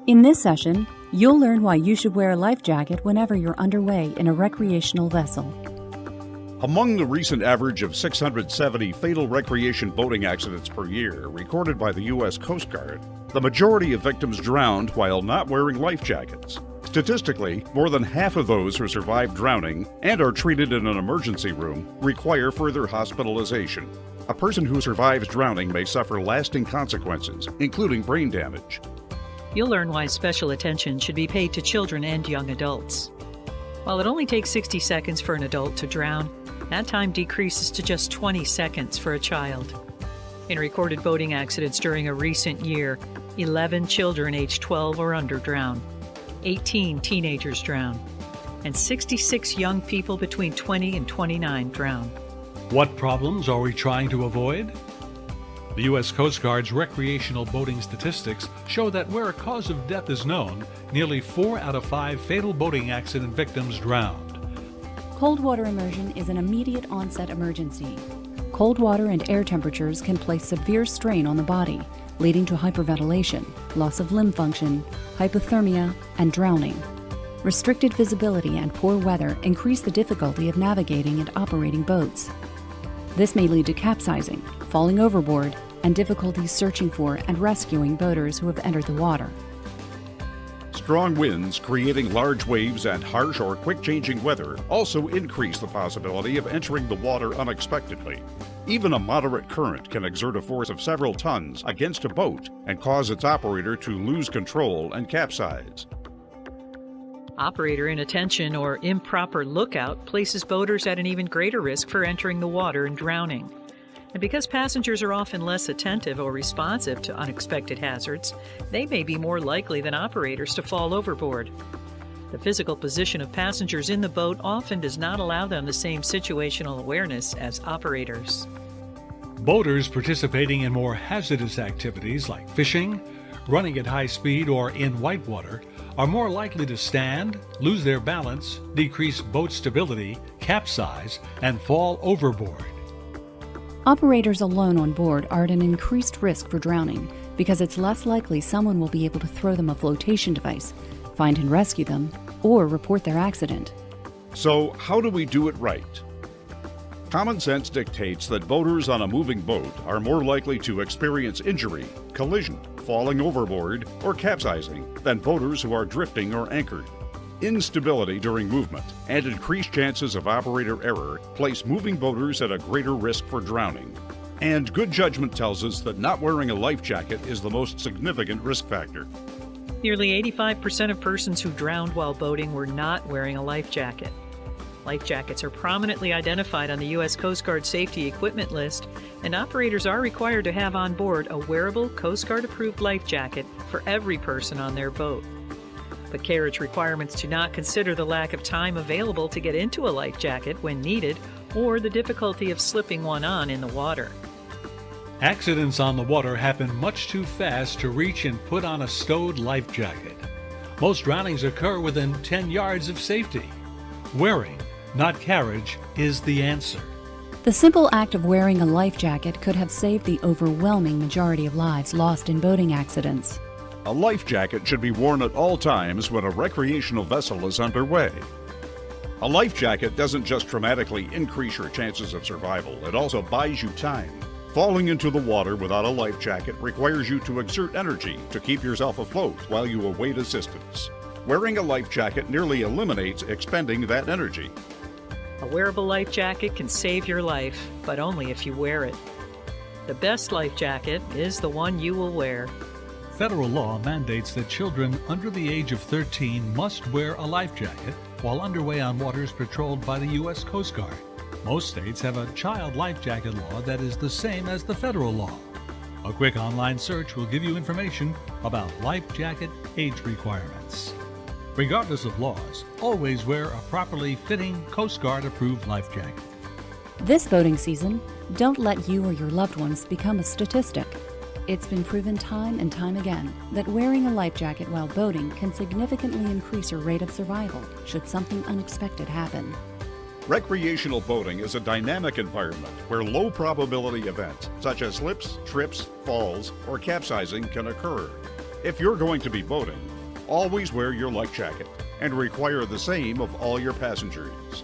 In this session, you'll learn why you should wear a life jacket whenever you're underway in a recreational vessel. Among the recent average of 670 fatal recreation boating accidents per year recorded by the U.S. Coast Guard, the majority of victims drowned while not wearing life jackets. Statistically, more than half of those who survive drowning and are treated in an emergency room require further hospitalization. A person who survives drowning may suffer lasting consequences, including brain damage. You'll learn why special attention should be paid to children and young adults. While it only takes 60 seconds for an adult to drown, that time decreases to just 20 seconds for a child. In recorded boating accidents during a recent year, 11 children aged 12 or under drowned, 18 teenagers drowned, and 66 young people between 20 and 29 drowned. What problems are we trying to avoid? The U.S. Coast Guard's recreational boating statistics show that where a cause of death is known, nearly 4 out of 5 fatal boating accident victims drowned. Cold water immersion is an immediate onset emergency. Cold water and air temperatures can place severe strain on the body, leading to hyperventilation, loss of limb function, hypothermia, and drowning. Restricted visibility and poor weather increase the difficulty of navigating and operating boats. This may lead to capsizing, falling overboard, and difficulties searching for and rescuing boaters who have entered the water. Strong winds creating large waves and harsh or quick-changing weather also increase the possibility of entering the water unexpectedly. Even a moderate current can exert a force of several tons against a boat and cause its operator to lose control and capsize. Operator inattention or improper lookout places boaters at an even greater risk for entering the water and drowning. And because passengers are often less attentive or responsive to unexpected hazards, they may be more likely than operators to fall overboard. The physical position of passengers in the boat often does not allow them the same situational awareness as operators. Boaters participating in more hazardous activities like fishing, running at high speed, or in whitewater are more likely to stand, lose their balance, decrease boat stability, capsize, and fall overboard. Operators alone on board are at an increased risk for drowning because it's less likely someone will be able to throw them a flotation device, find and rescue them, or report their accident. So, how do we do it right? Common sense dictates that boaters on a moving boat are more likely to experience injury, collision, falling overboard, or capsizing than boaters who are drifting or anchored. Instability during movement and increased chances of operator error place moving boaters at a greater risk for drowning. And good judgment tells us that not wearing a life jacket is the most significant risk factor. Nearly 85% of persons who drowned while boating were not wearing a life jacket. Life jackets are prominently identified on the U.S. Coast Guard safety equipment list, and operators are required to have on board a wearable Coast Guard-approved life jacket for every person on their boat. But carriage requirements do not consider the lack of time available to get into a life jacket when needed, or the difficulty of slipping one on in the water. Accidents on the water happen much too fast to reach and put on a stowed life jacket. Most drownings occur within 10 yards of safety. Wearing, not carriage, is the answer. The simple act of wearing a life jacket could have saved the overwhelming majority of lives lost in boating accidents. A life jacket should be worn at all times when a recreational vessel is underway. A life jacket doesn't just dramatically increase your chances of survival, it also buys you time. Falling into the water without a life jacket requires you to exert energy to keep yourself afloat while you await assistance. Wearing a life jacket nearly eliminates expending that energy. A wearable life jacket can save your life, but only if you wear it. The best life jacket is the one you will wear. Federal law mandates that children under the age of 13 must wear a life jacket while underway on waters patrolled by the U.S. Coast Guard. Most states have a child life jacket law that is the same as the federal law. A quick online search will give you information about life jacket age requirements. Regardless of laws, always wear a properly fitting Coast Guard approved life jacket. This boating season, don't let you or your loved ones become a statistic. It's been proven time and time again that wearing a life jacket while boating can significantly increase your rate of survival should something unexpected happen. Recreational boating is a dynamic environment where low probability events such as slips, trips, falls, or capsizing can occur. If you're going to be boating, Always wear your life jacket and require the same of all your passengers.